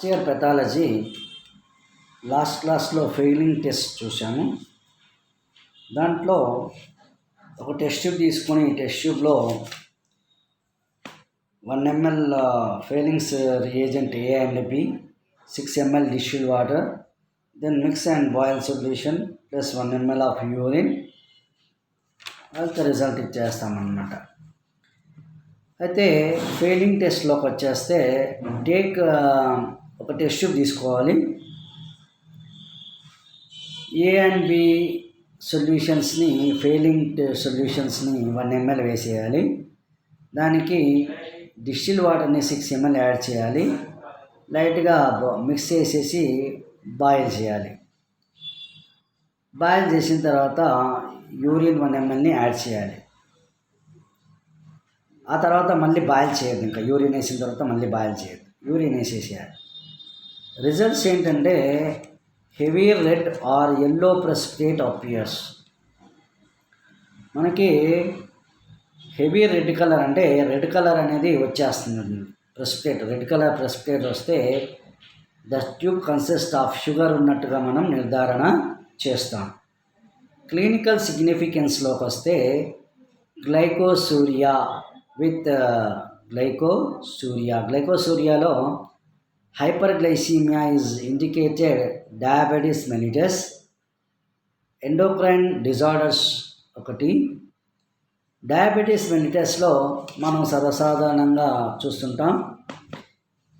First year pathology last క్లాస్లో failing test చూసాము. దాంట్లో ఒక టెస్ట్ ట్యూబ్ తీసుకొని టెస్ట్ ట్యూబ్లో 1 ml failings reagent A and B, 6 ml distilled water, then mix and boil solution plus 1 ml of urine. అది result ఇచ్చేస్తామన్నమాట. అయితే failing టెస్ట్లోకి వచ్చేస్తే ఒక టెస్ట్ ట్యూబ్ తీసుకోవాలి. A and B సొల్యూషన్స్ని సొల్యూషన్స్ని 1 ml వేసేయాలి. దానికి డిస్టిల్ వాటర్ని 6 ml యాడ్ చేయాలి. లైట్గా మిక్స్ చేసేసి బాయిల్ చేయాలి. బాయిల్ చేసిన తర్వాత యూరిన్ 1 mlని యాడ్ చేయాలి. ఆ తర్వాత మళ్ళీ బాయిల్ చేయదు, ఇంకా యూరిన్ వేసిన తర్వాత మళ్ళీ బాయిల్ చేయదు, యూరిన్ వేసేసేయాలి. రిజల్ట్స్ ఏంటంటే heavy red or yellow precipitate appears. మనకి హెవీ రెడ్ కలర్ అంటే రెడ్ కలర్ అనేది వచ్చేస్తుంది. ప్రెసిపిటేట్ రెడ్ కలర్ ప్రెసిపిటేట్ వస్తే the tube consist of sugar ఉన్నట్టుగా మనం నిర్ధారణ చేస్తాం. క్లినికల్ సిగ్నిఫికెన్స్లోకి వస్తే గ్లైకోసూరియా విత్ గ్లైకోసూరియాలో hyperglycaemia is indicated, diabetes mellitus, endocrine disorders ఒకటి. డయాబెటీస్ మెలిటస్లో మనం సర్వసాధారణంగా చూస్తుంటాం.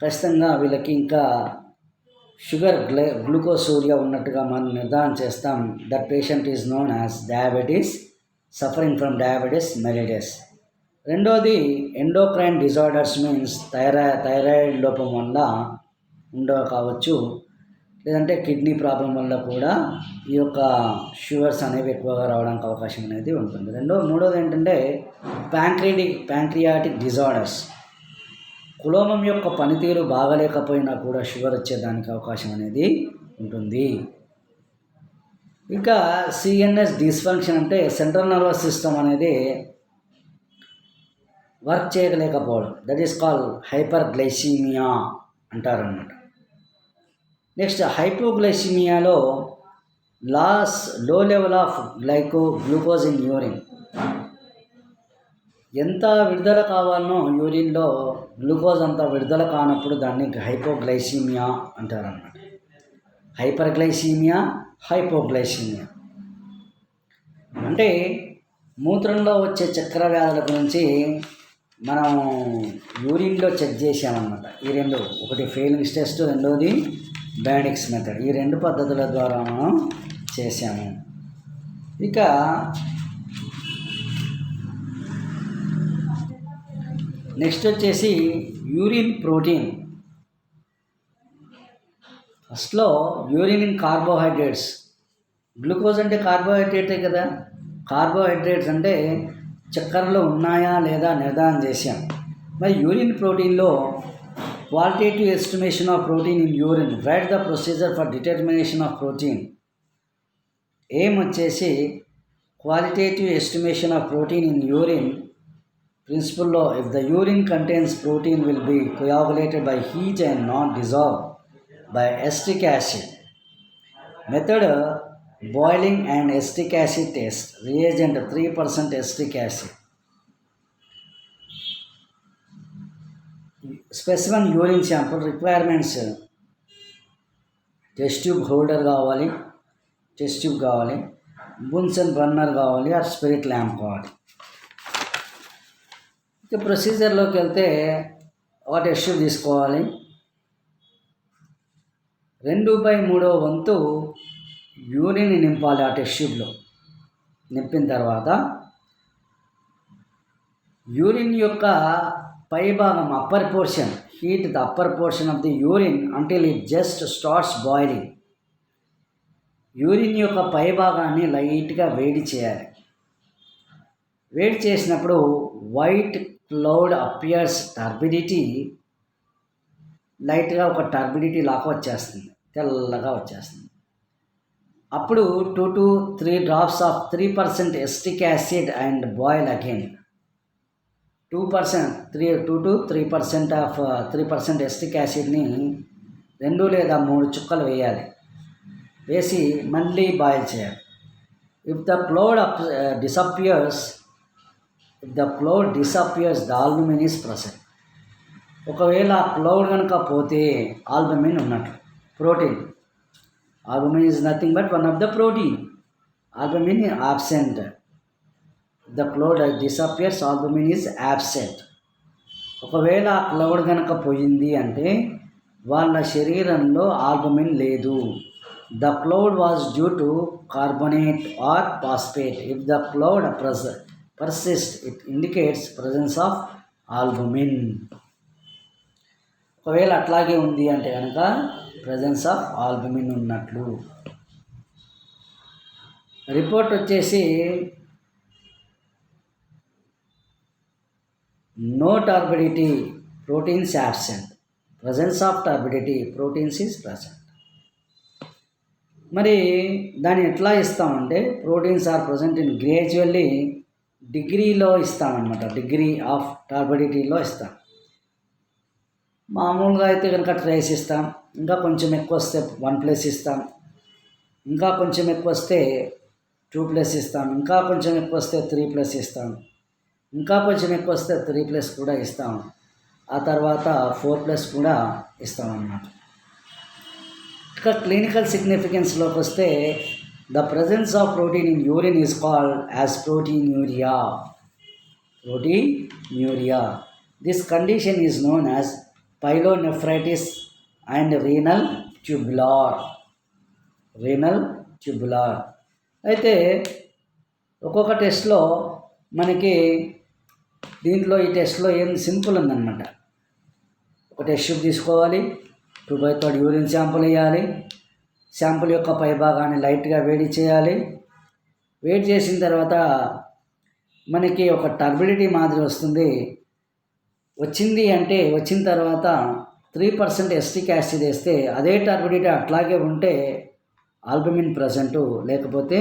ఖచ్చితంగా వీళ్ళకి ఇంకా షుగర్ గ్లూకోసూరియా ఉన్నట్టుగా మనం నిర్ధారణ చేస్తాం. That patient is known as diabetes, suffering from diabetes mellitus. రెండోది ఎండోక్రైన్ డిజార్డర్స్ మీన్స్ థైరాయిడ్ లోపం వల్ల కావచ్చు, లేదంటే కిడ్నీ ప్రాబ్లం వల్ల కూడా ఈ యొక్క షుగర్స్ అనేవి ఎక్కువగా రావడానికి అవకాశం అనేది ఉంటుంది. మూడోది ఏంటంటే ప్యాంక్రియాటిక్ డిజార్డర్స్. కులోమం యొక్క పనితీరు బాగలేకపోయినా కూడా షుగర్ వచ్చేదానికి అవకాశం అనేది ఉంటుంది. ఇంకా సిఎన్ఎస్ డిస్ఫంక్షన్ అంటే సెంట్రల్ నర్వస్ సిస్టమ్ అనేది వర్క్ చేయలేకపోవడం, దట్ ఈస్ కాల్డ్ హైపర్గ్లైసీమియా అంటారన్నమాట. నెక్స్ట్ హైపోగ్లైసీమియాలో low level of glucose in urine. ఎంత విడుదల కావాలనో యూరిన్లో గ్లూకోజ్ అంత విడుదల కానప్పుడు దాన్ని హైపోగ్లైసీమియా అంటారన్నమాట. హైపర్గ్లైసీమియా, హైపోగ్లైసీమియా అంటే మూత్రంలో వచ్చే చక్కెర వ్యాధుల గురించి మనం యూరిన్లో చెక్ చేసామన్నమాట. ఈ రెండు, ఒకటి ఫెయిలింగ్స్ టెస్ట్, రెండోది బ్యాండిక్స్ మెథడ్. ఈ 2 పద్ధతుల ద్వారా మనం చేసాము. ఇక నెక్స్ట్ వచ్చేసి యూరిన్ ప్రోటీన్. ఫస్ట్లో యూరిన్ ఇన్ కార్బోహైడ్రేట్స్. గ్లూకోజ్ అంటే కార్బోహైడ్రేటే కదా. కార్బోహైడ్రేట్స్ అంటే చక్కెరలో ఉన్నాయా లేదా నిర్ధారణ చేశాం. మరి యూరిన్ ప్రోటీన్లో qualitative estimation of protein in urine. Write the procedure for determination of protein. ఏం వచ్చేసి qualitative estimation of protein in urine ప్రిన్సిపల్లో if the urine contains protein will be coagulated by heat and not dissolved by acetic acid. Method boiling and acetic acid test. Reagent 3% acetic acid. Specimen urine sample. Requirements test tube holder కావాలి, test tube కావాలి, బున్సన్ burner కావాలి, ఆ spirit lamp కావాలి. ఇక ప్రొసీజర్లోకి వెళ్తే ఒక test tube తీసుకోవాలి. 2/3 వంతు యూరిన్ నింపాలి ఆ టెస్ట్ ట్యూబ్లో. నింపిన తర్వాత యూరిన్ యొక్క పై భాగం upper portion, heat the upper portion of the urine until it just starts boiling. Urine యొక్క పై భాగాన్ని లైట్గా వేడి చేయాలి. వేడి చేసినప్పుడు వైట్ క్లౌడ్ అపియర్స్, టర్బిడిటీ, లైట్గా ఒక టర్బిడిటీ లాగా వచ్చేస్తుంది, తెల్లగా వచ్చేస్తుంది. అప్పుడు 2 to 3 drops of 3% acetic acid and boil again. 2% 2 to 3% of 3% acetic acidని 2 లేదా 3 చుక్కలు వేయాలి. వేసి మళ్ళీ బాయిల్ చేయాలి. If the cloud disappears the albumin is present. ఒకవేళ ఆ క్లౌడ్ కనుక పోతే ఆల్బుమిన్ ఉన్నట్లు. Protein, albumin is nothing but one of the protein. Albumin absent. The cloud disappears, albumin is absent. ఒకవేళ ఆ క్లౌడ్ కనుక పోయింది అంటే వాళ్ళ శరీరంలో ఆల్బుమిన్ లేదు. The cloud was due to carbonate or phosphate. If the cloud persist it indicates presence of albumin. ఒకవేళ అట్లాగే ఉంది అంటే కనుక ప్రజెన్స్ ఆఫ్ ఆల్బుమిన్ ఉన్నట్లు. రిపోర్ట్ వచ్చేసి no turbidity, proteins absent. Presence of turbidity, proteins is present. మరి దాన్ని ఎట్లా ఇస్తామంటే proteins are present in gradually డిగ్రీలో ఇస్తామన్నమాట. డిగ్రీ ఆఫ్ టర్బిడిటీలో ఇస్తాం. మామూలుగా అయితే కనుక ట్రేస్ ఇస్తాం. ఇంకా కొంచెం ఎక్కువ వస్తే 1+ ఇస్తాం. ఇంకా కొంచెం ఎక్కువ వస్తే 2+ ఇస్తాం. ఇంకా కొంచెం ఎక్కువ వస్తే 3+ ఇస్తాం. ఇంకా కొంచెం ఎక్కువ వస్తే 3+ కూడా ఇస్తాం. ఆ తర్వాత 4+ కూడా ఇస్తాం అన్నమాట. ఇక క్లినికల్ సిగ్నిఫికెన్స్లోకి వస్తే the presence of protein in urine is called as proteinuria. This condition is known as pyelonephritis and renal tubular. అయితే ఒక్కొక్క టెస్ట్లో మనకి దీంట్లో ఈ టెస్ట్లో ఏం సింపుల్ ఉందన్నమాట. ఒక టెస్ట్ ట్యూబ్ తీసుకోవాలి, 2/3 యూరిన్ శాంపుల్ వేయాలి. శాంపుల్ యొక్క పై భాగాన్ని లైట్గా వేడి చేయాలి. వేడి చేసిన తర్వాత మనకి ఒక టర్బిడిటీ మాదిరి వస్తుంది. వచ్చిన తర్వాత 3% ఎస్టిక్ యాసిడ్ వేస్తే అదే టర్బిడిటీ అట్లాగే ఉంటే ఆల్బుమిన్ ప్రజెంటు, లేకపోతే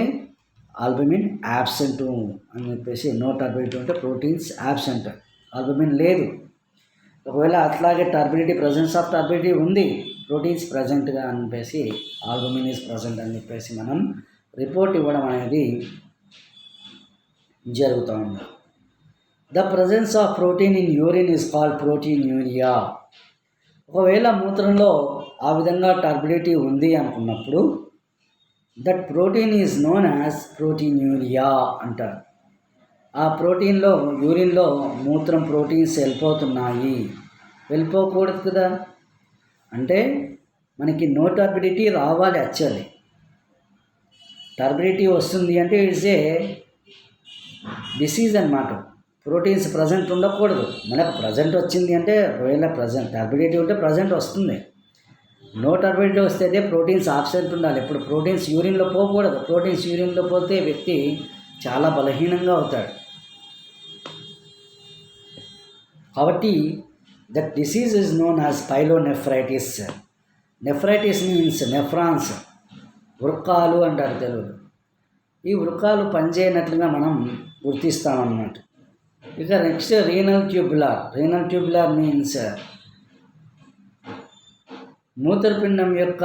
ఆల్బుమిన్ యాబ్సెంటు అని చెప్పేసి. నో టర్బిడిటీ ఉంటే ప్రోటీన్స్ యాబ్సెంట్, ఆల్బుమిన్ లేదు. ఒకవేళ అట్లాగే ప్రజెన్స్ ఆఫ్ టర్బిడిటీ ఉంది, ప్రోటీన్స్ ప్రజెంట్గా అని చెప్పేసి ఆల్బుమిన్ ఈజ్ ప్రజెంట్ అని చెప్పేసి మనం రిపోర్ట్ ఇవ్వడం అనేది జరుగుతూ ఉంది. The presence of protein in urine is called proteinuria. ఒకవేళ మూత్రంలో ఆ విధంగా టర్బిడిటీ ఉంది అనుకున్నప్పుడు that protein is known as proteinuria అంటారు. ఆ ప్రోటీన్లో యూరిన్లో మూత్రం ప్రోటీన్స్ వెళ్ళిపోతున్నాయి, వెళ్ళిపోకూడదు కదా. అంటే మనకి నో టర్బిడిటీ రావాలి. యాక్చువల్లీ టర్బిడిటీ వస్తుంది అంటే ఇట్స్ ఏ డిసీజ్ అన్నమాట. ప్రోటీన్స్ ప్రజెంట్ ఉండకూడదు. మనకు ప్రజెంట్ వచ్చింది అంటే ఒకవేళ టర్బిడిటీ ఉంటే ప్రజెంట్ వస్తుంది. నో టర్బిడిటీ వస్తే అదే ప్రోటీన్స్ ఆబ్సెంట్ ఉండాలి. ఇప్పుడు ప్రోటీన్స్ యూరిన్లో పోకూడదు. ప్రోటీన్స్ యూరిన్లో పోతే వ్యక్తి చాలా బలహీనంగా అవుతాడు. కాబట్టి that disease is known as pyelonephritis. Nephritis means nephrons, వృక్కాలు అంటారు తెలుగులో. ఈ వృక్కాలు పనిచేయనట్లుగా మనం గుర్తిస్తామన్నమాట. ఇక నెక్స్ట్ రీనల్ ట్యూబులార్ మీన్స్ మూత్రపిండం యొక్క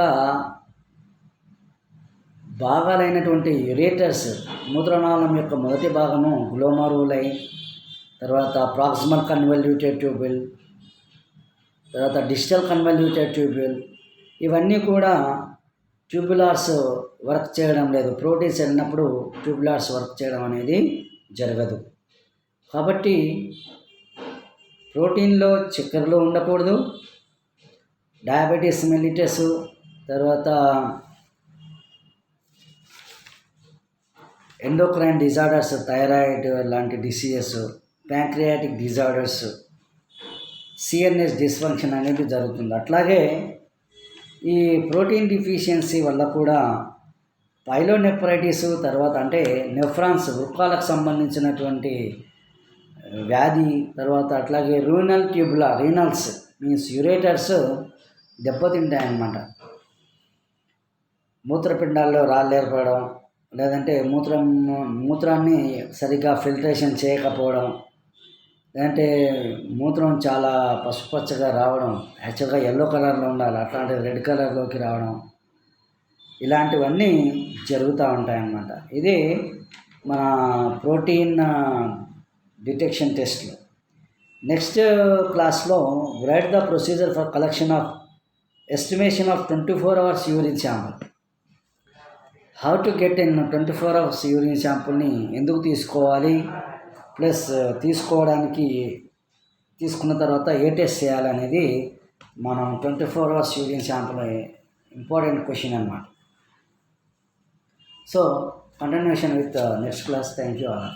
భాగాలైనటువంటి యురేటర్స్, మూత్రనాళం యొక్క మొదటి భాగము గ్లోమరులై, తర్వాత ప్రాక్సిమల్ కన్వల్యూటెడ్ ట్యూబ్యూల్, తర్వాత డిస్టల్ కన్వల్యూటెడ్ ట్యూబ్యూల్, ఇవన్నీ కూడా ట్యూబులార్స్ వర్క్ చేయడం లేదు. ప్రోటీన్స్ వెళ్ళినప్పుడు ట్యూబులార్స్ వర్క్ చేయడం అనేది జరగదు. కాబట్టి ప్రోటీన్లో చక్కెరలు ఉండకూడదు. డయాబెటీస్ మెలిటస్, తర్వాత ఎండోక్రైన్ డిజార్డర్స్, థైరాయిడ్ లాంటి diseases, pancreatic disorders, CNS dysfunction అనేది జరుగుతుంది. అట్లాగే ఈ ప్రోటీన్ డిఫిషియన్సీ వల్ల కూడా పైలోనెఫ్రైటిస్, తర్వాత అంటే నెఫ్రాన్స్ వృక్కాలకు సంబంధించినటువంటి వ్యాధి, తర్వాత అట్లాగే రీనల్స్ మీన్స్ యురేటర్స్ దెబ్బతింటాయన్నమాట. మూత్రపిండాల్లో రాళ్ళు ఏర్పడడం, లేదంటే మూత్రాన్ని సరిగ్గా ఫిల్టరేషన్ చేయకపోవడం, లేదంటే మూత్రం చాలా పసుపచ్చగా రావడం, యాక్చువల్గా ఎల్లో కలర్లో ఉండాలి, అట్లాంటిది రెడ్ కలర్లోకి రావడం, ఇలాంటివన్నీ జరుగుతూ ఉంటాయన్నమాట. ఇది మన ప్రోటీన్ డిటెక్షన్ టెస్ట్లు. నెక్స్ట్ క్లాస్లో write the procedure for collection of estimation of 24 hours urine sample. How to get in 24 hours urine శాంపుల్ని ఎందుకు తీసుకోవాలి, ప్లస్ తీసుకున్న తర్వాత ఏ టెస్ట్ చేయాలనేది మనం 24 hours urine sample important question అన్నమాట. So continuation with next class. Thank you all.